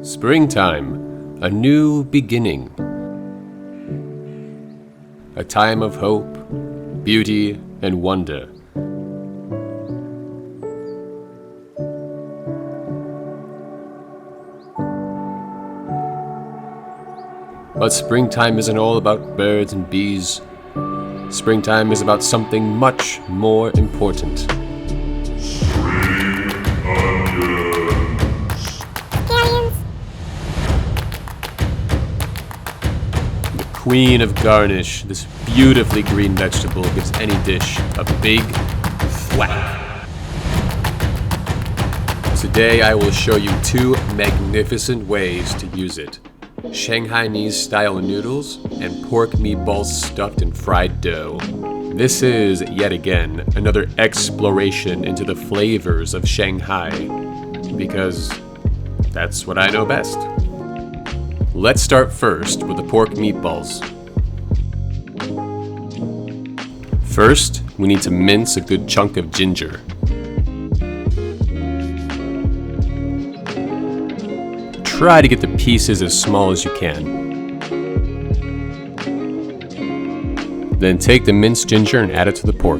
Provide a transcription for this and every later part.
Springtime, a new beginning. A time of hope, beauty, and wonder. But springtime isn't all about birds and bees. Springtime is about something much more important. Scallions. The queen of garnish, this beautifully green vegetable gives any dish a big thwack. Today I will show you two magnificent ways to use it. Shanghai Style noodles and pork meatballs stuffed in fried dough. This is, yet again, another exploration into the flavors of Shanghai, because that's what I know best. Let's start first with the pork meatballs. First, we need to mince a good chunk of ginger. Try to get the pieces as small as you can. Then take the minced ginger and add it to the pork.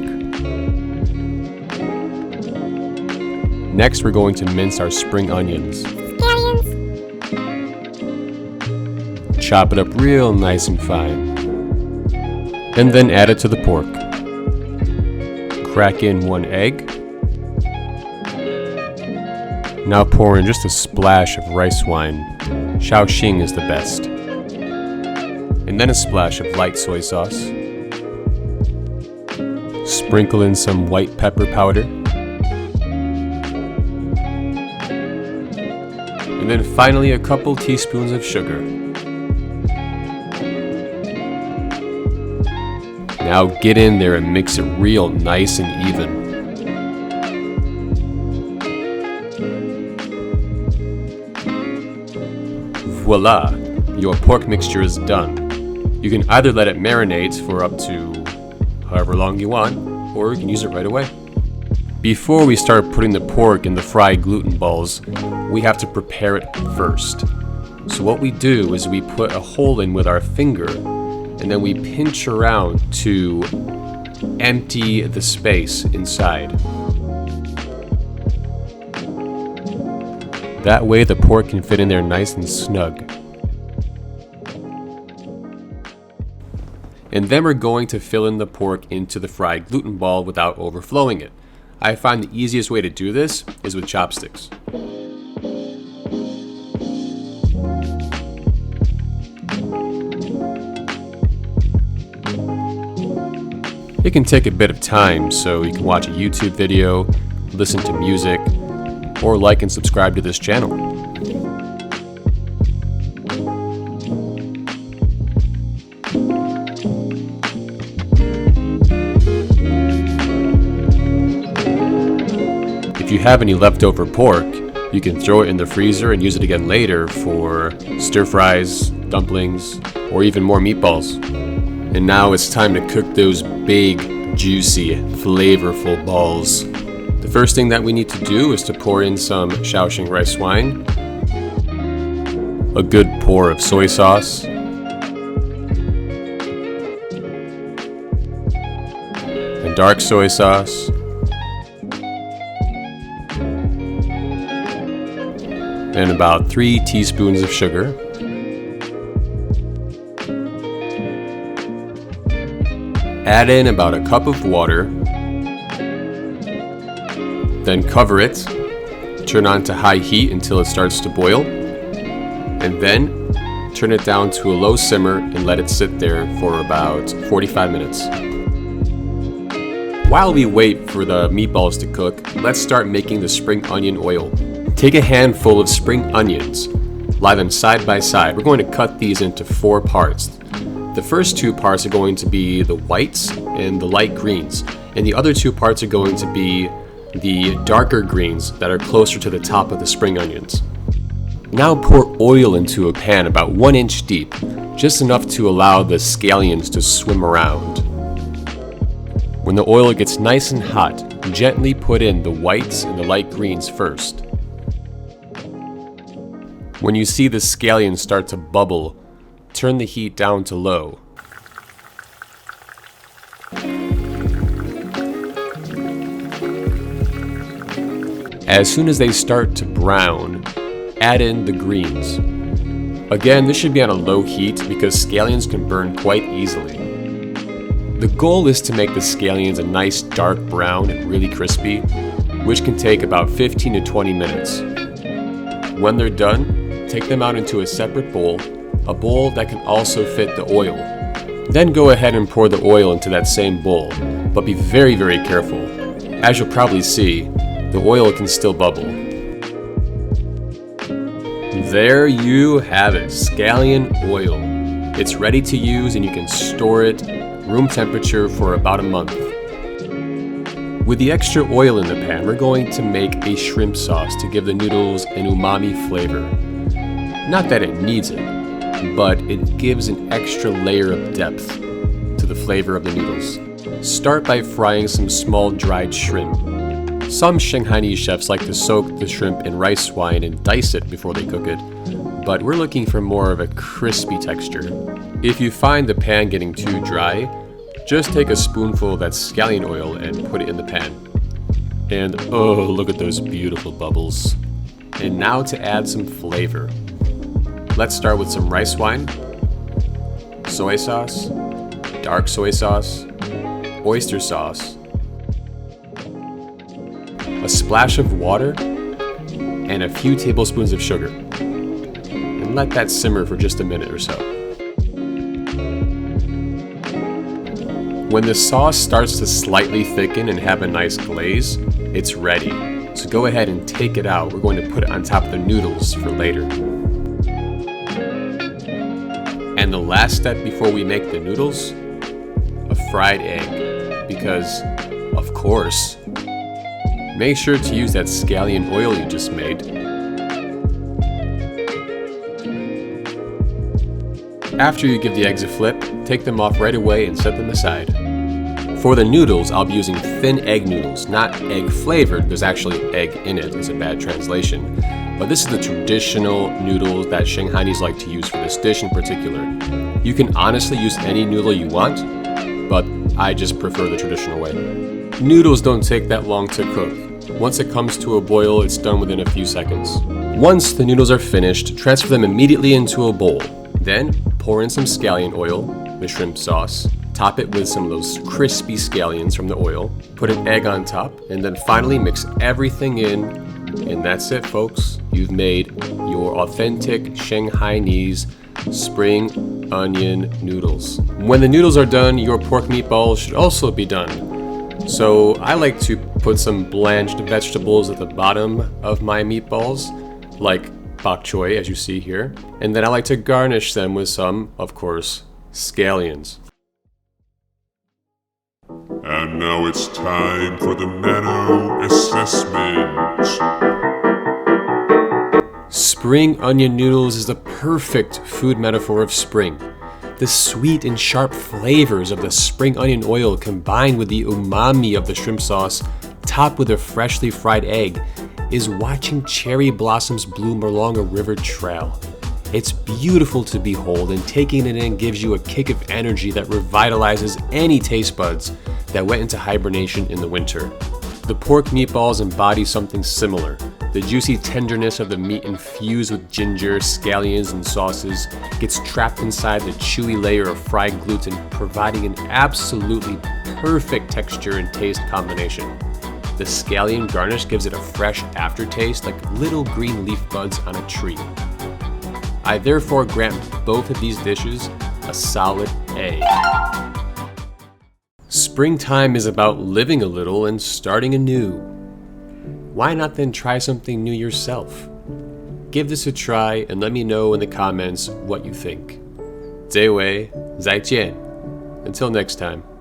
Next, we're going to mince our spring onions. Scallions. Chop it up real nice and fine. And then add it to the pork. Crack in 1 egg. Now pour in just a splash of rice wine. Shaoxing is the best. And then a splash of light soy sauce. Sprinkle in some white pepper powder. And then finally a couple teaspoons of sugar. Now get in there and mix it real nice and even. Voila! Your pork mixture is done. You can either let it marinate for up to however long you want, or you can use it right away. Before we start putting the pork in the fried gluten balls, we have to prepare it first. So what we do is we put a hole in with our finger, and then we pinch around to empty the space inside. That way the pork can fit in there nice and snug. And then we're going to fill in the pork into the fried gluten ball without overflowing it. I find the easiest way to do this is with chopsticks. It can take a bit of time, so you can watch a YouTube video, listen to music, or like and subscribe to this channel. If you have any leftover pork, you can throw it in the freezer and use it again later for stir fries, dumplings, or even more meatballs. And now it's time to cook those big, juicy, flavorful balls. The first thing that we need to do is to pour in some Shaoxing rice wine, a good pour of soy sauce, and dark soy sauce, and about 3 teaspoons of sugar. Add in about a cup of water. Then cover it, turn on to high heat until it starts to boil, and then turn it down to a low simmer and let it sit there for about 45 minutes. While we wait for the meatballs to cook, let's start making the spring onion oil. Take a handful of spring onions, lie them side by side. We're going to cut these into 4 parts. The first 2 parts are going to be the whites and the light greens, and the other 2 parts are going to be the darker greens that are closer to the top of the spring onions. Now pour oil into a pan about 1 inch deep, just enough to allow the scallions to swim around. When the oil gets nice and hot, gently put in the whites and the light greens first. When you see the scallions start to bubble, turn the heat down to low. As soon as they start to brown, add in the greens. Again, this should be on a low heat because scallions can burn quite easily. The goal is to make the scallions a nice dark brown and really crispy, which can take about 15 to 20 minutes. When they're done, take them out into a separate bowl, a bowl that can also fit the oil. Then go ahead and pour the oil into that same bowl, but be very, very careful. As you'll probably see, the oil can still bubble. There you have it, scallion oil. It's ready to use and you can store it room temperature for about a month. With the extra oil in the pan, we're going to make a shrimp sauce to give the noodles an umami flavor. Not that it needs it, but it gives an extra layer of depth to the flavor of the noodles. Start by frying some small dried shrimp. Some Shanghainese chefs like to soak the shrimp in rice wine and dice it before they cook it, but we're looking for more of a crispy texture. If you find the pan getting too dry, just take a spoonful of that scallion oil and put it in the pan. And oh, look at those beautiful bubbles. And now to add some flavor. Let's start with some rice wine, soy sauce, dark soy sauce, oyster sauce, a splash of water, and a few tablespoons of sugar. And let that simmer for just a minute or so. When the sauce starts to slightly thicken and have a nice glaze, it's ready. So go ahead and take it out. We're going to put it on top of the noodles for later. And the last step before we make the noodles, a fried egg. Because, of course, make sure to use that scallion oil you just made. After you give the eggs a flip, take them off right away and set them aside. For the noodles, I'll be using thin egg noodles, not egg flavored. There's actually egg in it, it's a bad translation. But this is the traditional noodles that Shanghainese like to use for this dish in particular. You can honestly use any noodle you want, but I just prefer the traditional way. Noodles don't take that long to cook. Once it comes to a boil, it's done within a few seconds. Once the noodles are finished, transfer them immediately into a bowl. Then pour in some scallion oil, the shrimp sauce, top it with some of those crispy scallions from the oil, put an egg on top, and then finally mix everything in, and that's it, folks. You've made your authentic Shanghainese spring onion noodles. When the noodles are done, your pork meatballs should also be done. So I like to put some blanched vegetables at the bottom of my meatballs, like bok choy, as you see here. And then I like to garnish them with some, of course, scallions. And now it's time for the menu assessment. Spring onion noodles is the perfect food metaphor of spring. The sweet and sharp flavors of the spring onion oil combined with the umami of the shrimp sauce, topped with a freshly fried egg, is watching cherry blossoms bloom along a river trail. It's beautiful to behold, and taking it in gives you a kick of energy that revitalizes any taste buds that went into hibernation in the winter. The pork meatballs embody something similar. The juicy tenderness of the meat infused with ginger, scallions, and sauces gets trapped inside the chewy layer of fried gluten, providing an absolutely perfect texture and taste combination. The scallion garnish gives it a fresh aftertaste like little green leaf buds on a tree. I therefore grant both of these dishes a solid A. Springtime is about living a little and starting anew. Why not then try something new yourself? Give this a try and let me know in the comments what you think. 这位再见. Until next time.